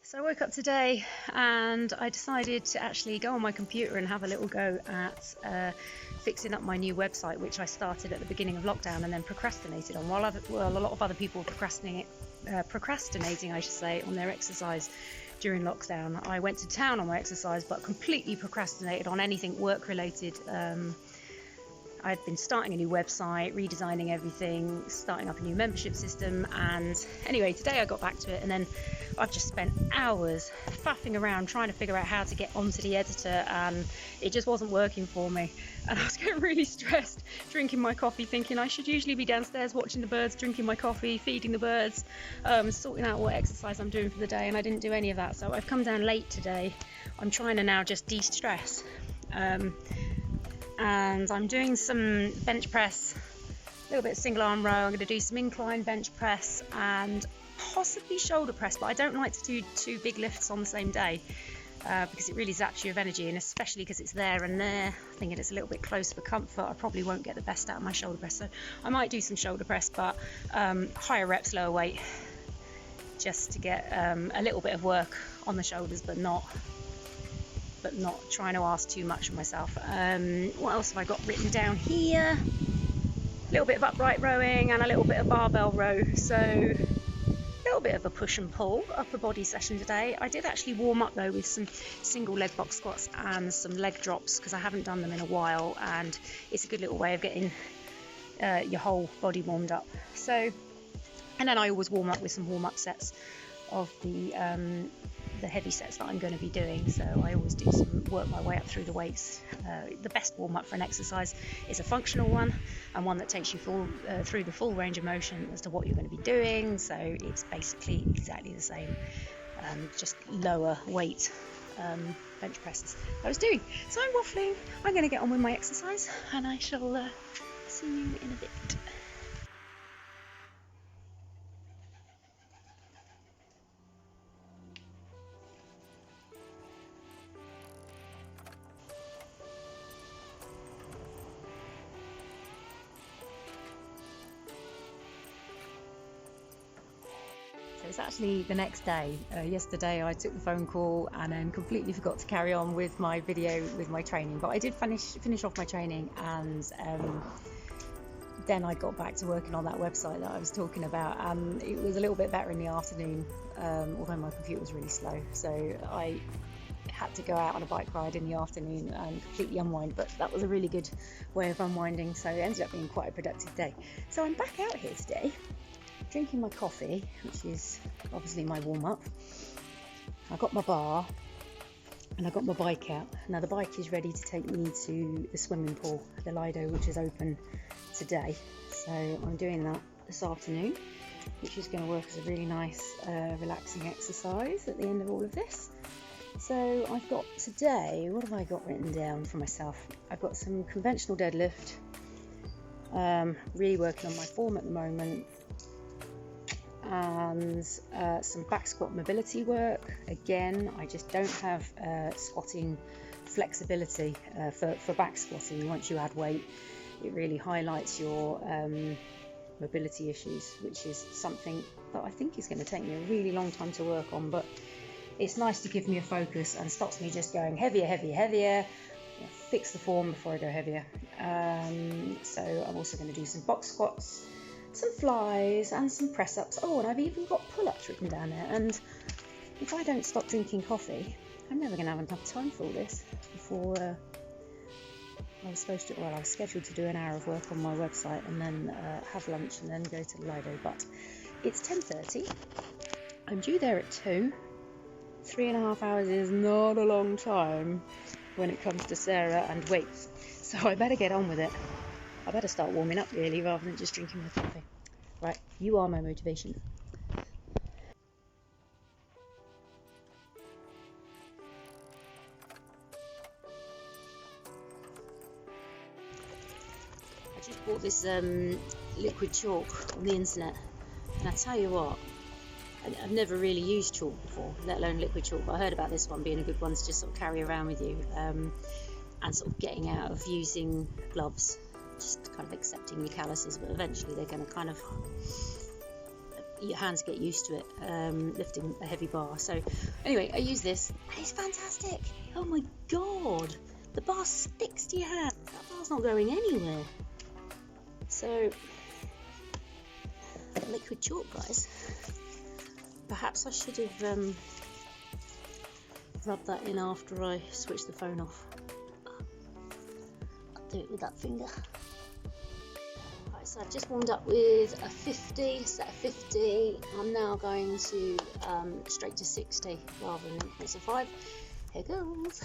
So I woke up today and I decided to actually go on my computer and have a little go at fixing up my new website, which I started at the beginning of lockdown and then procrastinated on. While a lot of other people were procrastinating, I should say, on their exercise during lockdown, I went to town on my exercise but completely procrastinated on anything work related. I'd been starting a new website, redesigning everything, starting up a new membership system, and anyway, today I got back to it, and then I've just spent hours faffing around trying to figure out how to get onto the editor, and it just wasn't working for me. And I was getting really stressed, drinking my coffee, thinking I should usually be downstairs watching the birds, drinking my coffee, feeding the birds, sorting out what exercise I'm doing for the day, and I didn't do any of that. So I've come down late today. I'm trying to now just de-stress. And I'm doing some bench press, a little bit of single arm row. I'm going to do some incline bench press and possibly shoulder press, but I don't like to do two big lifts on the same day because it really zaps you of energy, and especially because it's there and there, thinking it's a little bit close for comfort, I probably won't get the best out of my shoulder press. So I might do some shoulder press, but higher reps, lower weight, just to get a little bit of work on the shoulders, but not trying to ask too much of myself. What else have I got written down here? A little bit of upright rowing and a little bit of barbell row. So a little bit of a push and pull upper body session today. I did actually warm up though with some single leg box squats and some leg drops because I haven't done them in a while, and it's a good little way of getting your whole body warmed up. So, and then I always warm up with some warm-up sets of the heavy sets that I'm going to be doing. So I always do some work my way up through the weights. The best warm-up for an exercise is a functional one, and one that takes you through the full range of motion as to what you're going to be doing. So it's basically exactly the same, just lower weight bench presses I was doing. So I'm waffling. I'm going to get on with my exercise, and I shall see you in a bit. It's actually the next day. Yesterday I took the phone call and then completely forgot to carry on with my video with my training, but I did finish off my training, and then I got back to working on that website that I was talking about, and it was a little bit better in the afternoon, although my computer was really slow, so I had to go out on a bike ride in the afternoon and completely unwind, but that was a really good way of unwinding, so it ended up being quite a productive day. So I'm back out here today drinking my coffee, which is obviously my warm-up. I got my bar and I got my bike out. Now the bike is ready to take me to the swimming pool, the Lido, which is open today. So I'm doing that this afternoon, which is going to work as a really nice relaxing exercise at the end of all of this. So I've got today, what have I got written down for myself? I've got some conventional deadlift, really working on my form at the moment, and some back squat mobility work. Again, I just don't have squatting flexibility for back squatting. Once you add weight, it really highlights your mobility issues, which is something that I think is going to take me a really long time to work on, but it's nice to give me a focus and stops me just going heavier, fix the form before I go heavier. So I'm also going to do some box squats, some flies and some press-ups. Oh, and I've even got pull-ups written down there, and if I don't stop drinking coffee, I'm never going to have enough time for all this before I was scheduled to do an hour of work on my website and then have lunch and then go to the Lido, but it's 10:30. I'm due there at 2. 3.5 hours is not a long time when it comes to Sarah and weights, so I better get on with it. I better start warming up really, rather than just drinking my coffee. Right, you are my motivation. I just bought this liquid chalk on the internet, and I tell you what, I've never really used chalk before, let alone liquid chalk, but I heard about this one being a good one to just sort of carry around with you, and sort of getting out of using gloves, just kind of accepting your calluses, but eventually they're going to kind of your hands get used to it, lifting a heavy bar. So anyway, I use this and it's fantastic. Oh my god, the bar sticks to your hand. That bar's not going anywhere. So liquid chalk, guys. Perhaps I should have rubbed that in after I switched the phone off. I'll do it with that finger. Right, so I've just warmed up with a 50, set of 50. I'm now going to straight to 60 rather than increments of 5. Here goes.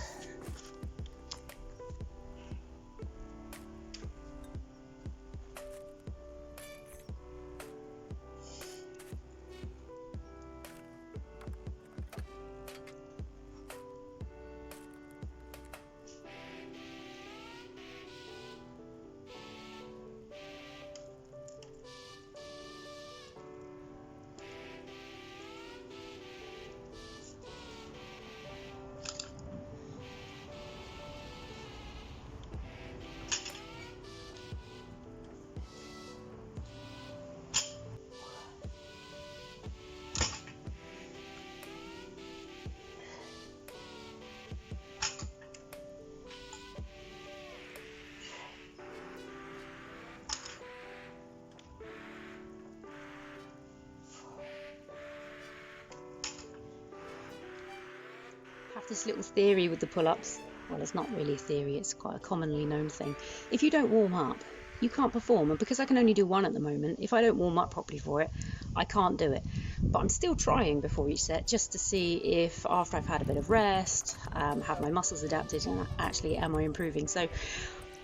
This little theory with the pull-ups. Well, it's not really a theory, it's quite a commonly known thing. If you don't warm up, you can't perform, and because I can only do one at the moment, if I don't warm up properly for it, I can't do it. But I'm still trying before each set just to see if after I've had a bit of rest, have my muscles adapted and actually am I improving. So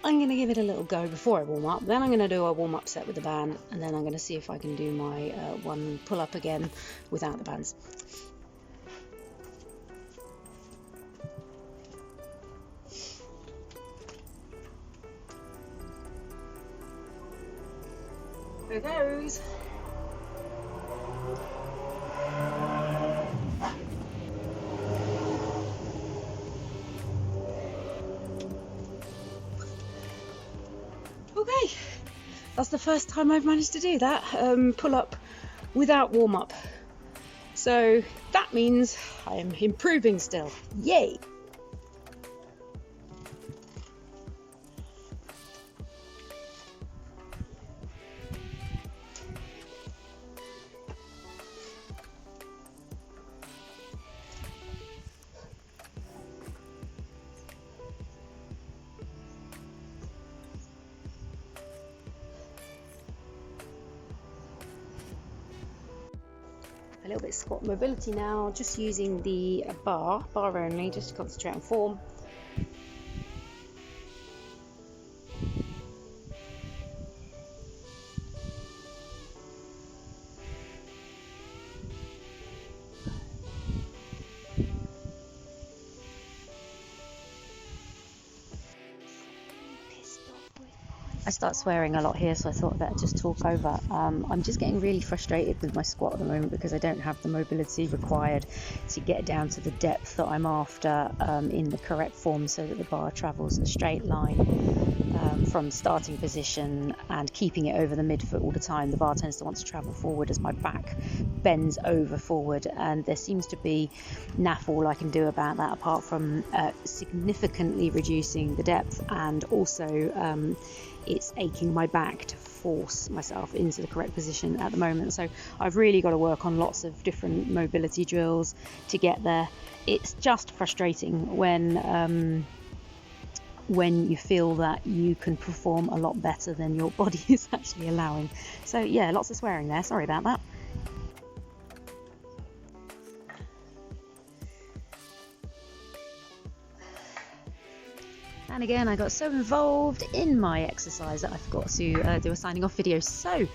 I'm going to give it a little go before I warm up, then I'm going to do a warm-up set with the band, and then I'm going to see if I can do my one pull-up again without the bands. Here goes. Okay, that's the first time I've managed to do that, pull up without warm up. So that means I am improving still. Yay! A little bit of squat mobility now, just using the bar only, just to concentrate on form. I start swearing a lot here, so I thought I'd better just talk over. I'm just getting really frustrated with my squat at the moment because I don't have the mobility required to get down to the depth that I'm after in the correct form, so that the bar travels a straight line from starting position and keeping it over the midfoot all the time. The bar tends to want to travel forward as my back bends over forward, and there seems to be naff all I can do about that, apart from significantly reducing the depth, and also it's aching my back to force myself into the correct position at the moment. So I've really got to work on lots of different mobility drills to get there. It's just frustrating when you feel that you can perform a lot better than your body is actually allowing. So yeah, lots of swearing there, sorry about that. And again, I got so involved in my exercise that I forgot to do a signing off video. So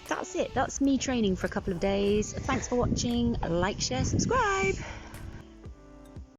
that's it. That's me training for a couple of days. Thanks for watching. Like, share, subscribe.